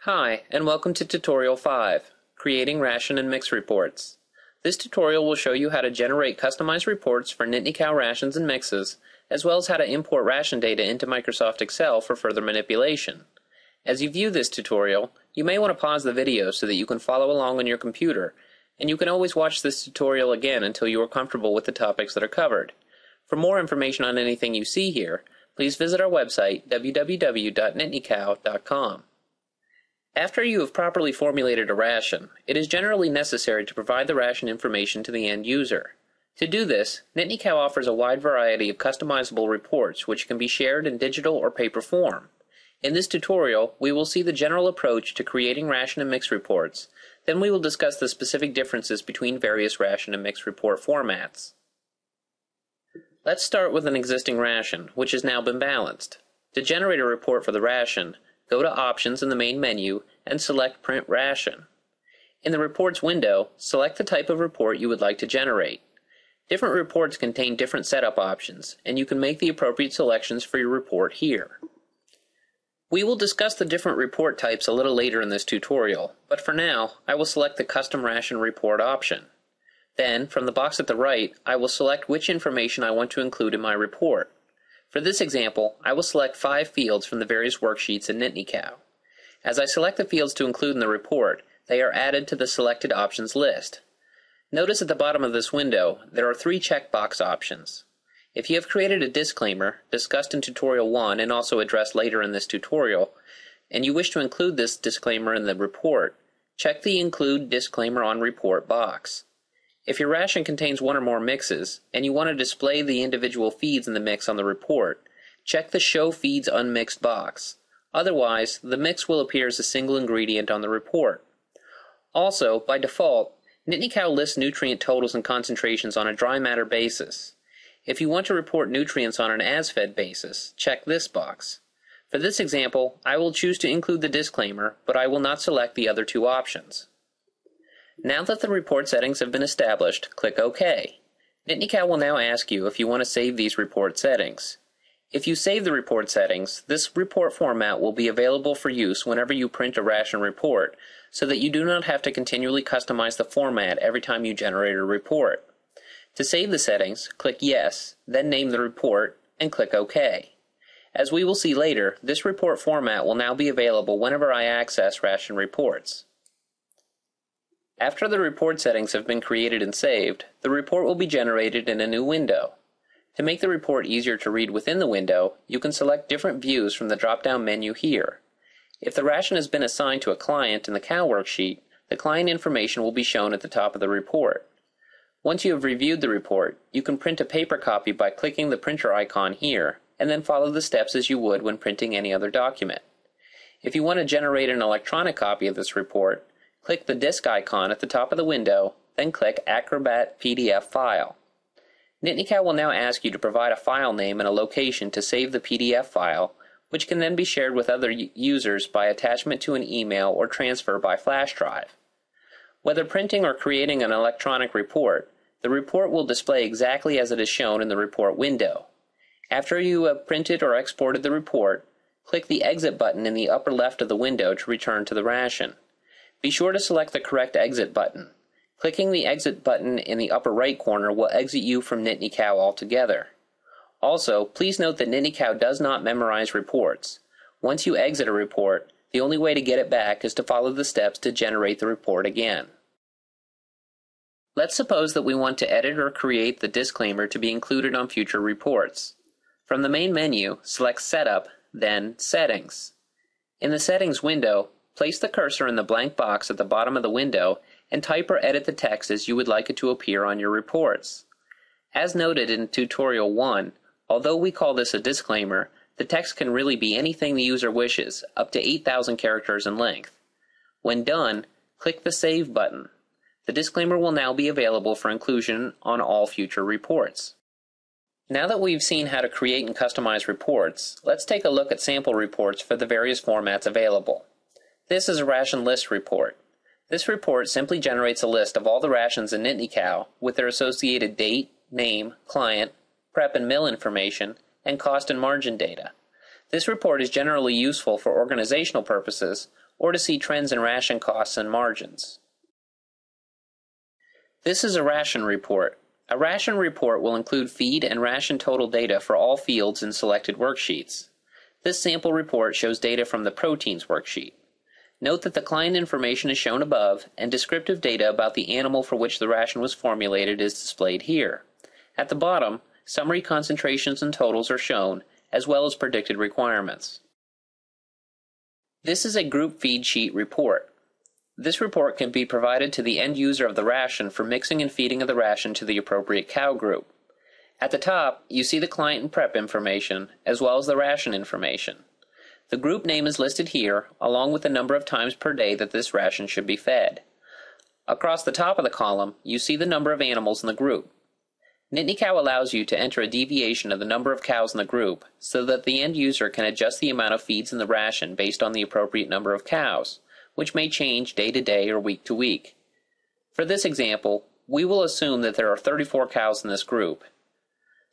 Hi, and welcome to Tutorial 5, Creating Ration and Mix Reports. This tutorial will show you how to generate customized reports for NittanyCow rations and mixes, as well as how to import ration data into Microsoft Excel for further manipulation. As you view this tutorial, you may want to pause the video so that you can follow along on your computer, and you can always watch this tutorial again until you are comfortable with the topics that are covered. For more information on anything you see here, please visit our website, www.NittanyCow.com. After you have properly formulated a ration, it is generally necessary to provide the ration information to the end user. To do this, NittanyCow offers a wide variety of customizable reports which can be shared in digital or paper form. In this tutorial, we will see the general approach to creating ration and mix reports. Then we will discuss the specific differences between various ration and mix report formats. Let's start with an existing ration, which has now been balanced. To generate a report for the ration, go to Options in the main menu and select Print Ration. In the Reports window, select the type of report you would like to generate. Different reports contain different setup options, and you can make the appropriate selections for your report here. We will discuss the different report types a little later in this tutorial, but for now, I will select the Custom Ration Report option. Then, from the box at the right, I will select which information I want to include in my report. For this example, I will select 5 fields from the various worksheets in NittanyCow. As I select the fields to include in the report, they are added to the selected options list. Notice at the bottom of this window, there are 3 checkbox options. If you have created a disclaimer, discussed in Tutorial 1 and also addressed later in this tutorial, and you wish to include this disclaimer in the report, check the Include Disclaimer on Report box. If your ration contains one or more mixes, and you want to display the individual feeds in the mix on the report, check the Show Feeds Unmixed box. Otherwise, the mix will appear as a single ingredient on the report. Also, by default, NittanyCow lists nutrient totals and concentrations on a dry matter basis. If you want to report nutrients on an as-fed basis, check this box. For this example, I will choose to include the disclaimer, but I will not select the other 2 options. Now that the report settings have been established, click OK. NittanyCow will now ask you if you want to save these report settings. If you save the report settings, this report format will be available for use whenever you print a ration report, so that you do not have to continually customize the format every time you generate a report. To save the settings, click Yes, then name the report, and click OK. As we will see later, this report format will now be available whenever I access ration reports. After the report settings have been created and saved, the report will be generated in a new window. To make the report easier to read within the window, you can select different views from the drop-down menu here. If the ration has been assigned to a client in the Cow worksheet, the client information will be shown at the top of the report. Once you have reviewed the report, you can print a paper copy by clicking the printer icon here, and then follow the steps as you would when printing any other document. If you want to generate an electronic copy of this report, click the disk icon at the top of the window, then click Acrobat PDF File. NittanyCow will now ask you to provide a file name and a location to save the PDF file, which can then be shared with other users by attachment to an email or transfer by flash drive. Whether printing or creating an electronic report, the report will display exactly as it is shown in the report window. After you have printed or exported the report, click the Exit button in the upper left of the window to return to the ration. Be sure to select the correct exit button. Clicking the exit button in the upper right corner will exit you from NittanyCow altogether. Also, please note that NittanyCow does not memorize reports. Once you exit a report, the only way to get it back is to follow the steps to generate the report again. Let's suppose that we want to edit or create the disclaimer to be included on future reports. From the main menu, select Setup, then Settings. In the Settings window, place the cursor in the blank box at the bottom of the window and type or edit the text as you would like it to appear on your reports. As noted in Tutorial 1, although we call this a disclaimer, the text can really be anything the user wishes, up to 8,000 characters in length. When done, click the Save button. The disclaimer will now be available for inclusion on all future reports. Now that we've seen how to create and customize reports, let's take a look at sample reports for the various formats available. This is a ration list report. This report simply generates a list of all the rations in NittanyCow with their associated date, name, client, prep and mill information, and cost and margin data. This report is generally useful for organizational purposes or to see trends in ration costs and margins. This is a ration report. A ration report will include feed and ration total data for all fields in selected worksheets. This sample report shows data from the proteins worksheet. Note that the client information is shown above, and descriptive data about the animal for which the ration was formulated is displayed here. At the bottom, summary concentrations and totals are shown, as well as predicted requirements. This is a group feed sheet report. This report can be provided to the end user of the ration for mixing and feeding of the ration to the appropriate cow group. At the top, you see the client and prep information, as well as the ration information. The group name is listed here, along with the number of times per day that this ration should be fed. Across the top of the column, you see the number of animals in the group. NittanyCow allows you to enter a deviation of the number of cows in the group so that the end user can adjust the amount of feeds in the ration based on the appropriate number of cows, which may change day to day or week to week. For this example, we will assume that there are 34 cows in this group.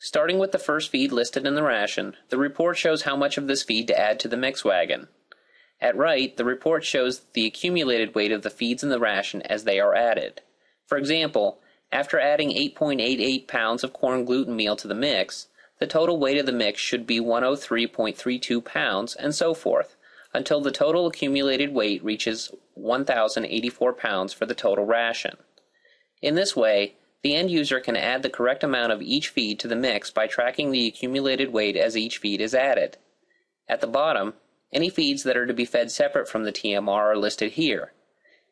Starting with the first feed listed in the ration, the report shows how much of this feed to add to the mix wagon. At right, the report shows the accumulated weight of the feeds in the ration as they are added. For example, after adding 8.88 pounds of corn gluten meal to the mix, the total weight of the mix should be 103.32 pounds, and so forth, until the total accumulated weight reaches 1,084 pounds for the total ration. In this way, the end user can add the correct amount of each feed to the mix by tracking the accumulated weight as each feed is added. At the bottom, any feeds that are to be fed separate from the TMR are listed here.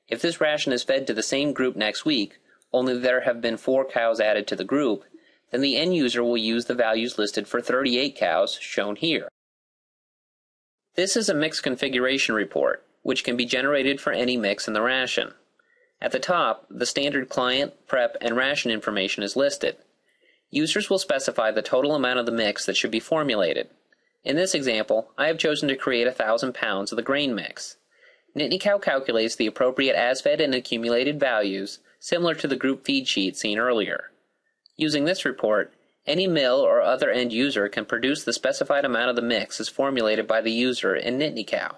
If this ration is fed to the same group next week, only there have been 4 cows added to the group, then the end user will use the values listed for 38 cows, shown here. This is a mix configuration report, which can be generated for any mix in the ration. At the top, the standard client, prep, and ration information is listed. Users will specify the total amount of the mix that should be formulated. In this example, I have chosen to create 1,000 pounds of the grain mix. NittanyCow calculates the appropriate as-fed and accumulated values, similar to the group feed sheet seen earlier. Using this report, any mill or other end user can produce the specified amount of the mix as formulated by the user in NittanyCow.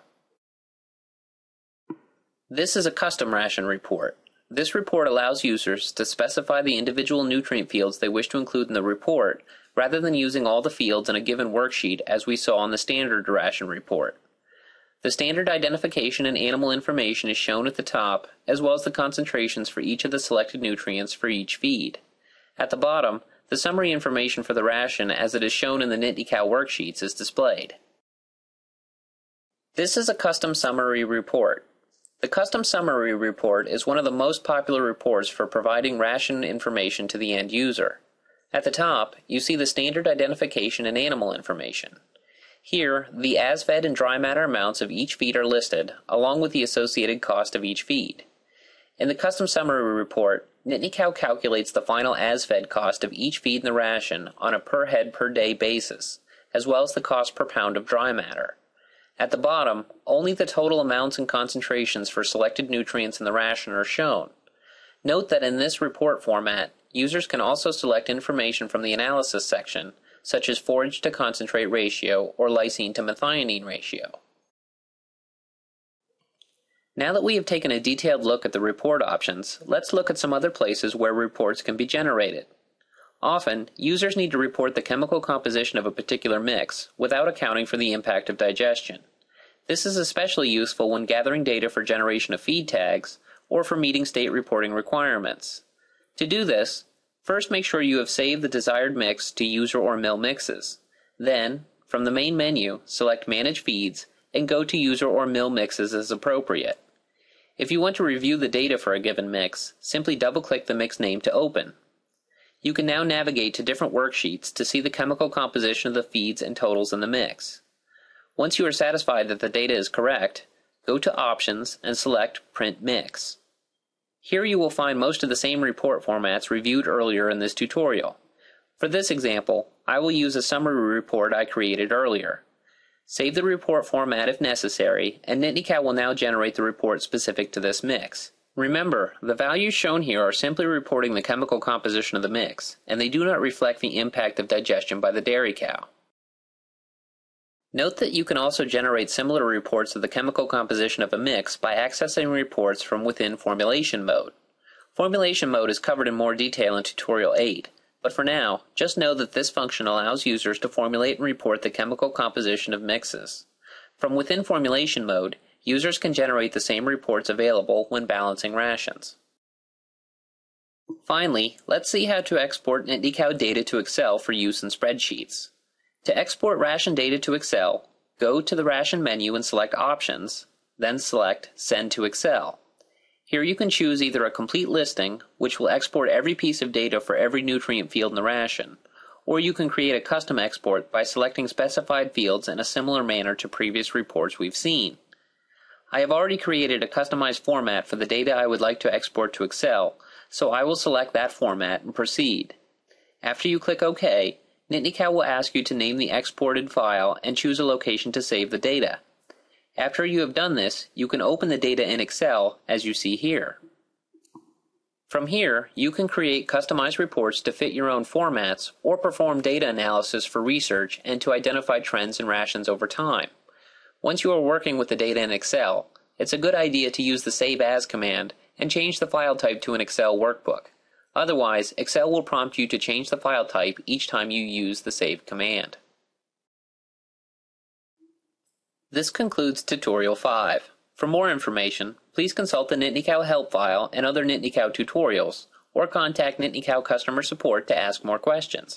This is a custom ration report. This report allows users to specify the individual nutrient fields they wish to include in the report, rather than using all the fields in a given worksheet as we saw on the standard ration report. The standard identification and animal information is shown at the top, as well as the concentrations for each of the selected nutrients for each feed. At the bottom, the summary information for the ration as it is shown in the NittanyCow worksheets is displayed. This is a custom summary report. The custom summary report is one of the most popular reports for providing ration information to the end user. At the top, you see the standard identification and animal information. Here, the as-fed and dry matter amounts of each feed are listed, along with the associated cost of each feed. In the custom summary report, NittanyCow calculates the final as-fed cost of each feed in the ration on a per head per day basis, as well as the cost per pound of dry matter. At the bottom, only the total amounts and concentrations for selected nutrients in the ration are shown. Note that in this report format, users can also select information from the analysis section, such as forage to concentrate ratio or lysine to methionine ratio. Now that we have taken a detailed look at the report options, let's look at some other places where reports can be generated. Often, users need to report the chemical composition of a particular mix without accounting for the impact of digestion. This is especially useful when gathering data for generation of feed tags or for meeting state reporting requirements. To do this, first make sure you have saved the desired mix to user or mill mixes. Then, from the main menu, select Manage Feeds and go to User or Mill Mixes as appropriate. If you want to review the data for a given mix, simply double-click the mix name to open. You can now navigate to different worksheets to see the chemical composition of the feeds and totals in the mix. Once you are satisfied that the data is correct, go to Options and select Print Mix. Here you will find most of the same report formats reviewed earlier in this tutorial. For this example, I will use a summary report I created earlier. Save the report format if necessary, and NittanyCow will now generate the report specific to this mix. Remember, the values shown here are simply reporting the chemical composition of the mix, and they do not reflect the impact of digestion by the dairy cow. Note that you can also generate similar reports of the chemical composition of a mix by accessing reports from within formulation mode. Formulation mode is covered in more detail in Tutorial 8, but for now, just know that this function allows users to formulate and report the chemical composition of mixes. From within formulation mode, users can generate the same reports available when balancing rations. Finally, let's see how to export NittanyCow data to Excel for use in spreadsheets. To export ration data to Excel, go to the Ration menu and select Options, then select Send to Excel. Here you can choose either a complete listing, which will export every piece of data for every nutrient field in the ration, or you can create a custom export by selecting specified fields in a similar manner to previous reports we've seen. I have already created a customized format for the data I would like to export to Excel, so I will select that format and proceed. After you click OK, NittanyCow will ask you to name the exported file and choose a location to save the data. After you have done this, you can open the data in Excel as you see here. From here, you can create customized reports to fit your own formats or perform data analysis for research and to identify trends in rations over time. Once you are working with the data in Excel, it's a good idea to use the Save As command and change the file type to an Excel workbook. Otherwise, Excel will prompt you to change the file type each time you use the Save command. This concludes Tutorial 5. For more information, please consult the NittanyCow help file and other NittanyCow tutorials, or contact NittanyCow customer support to ask more questions.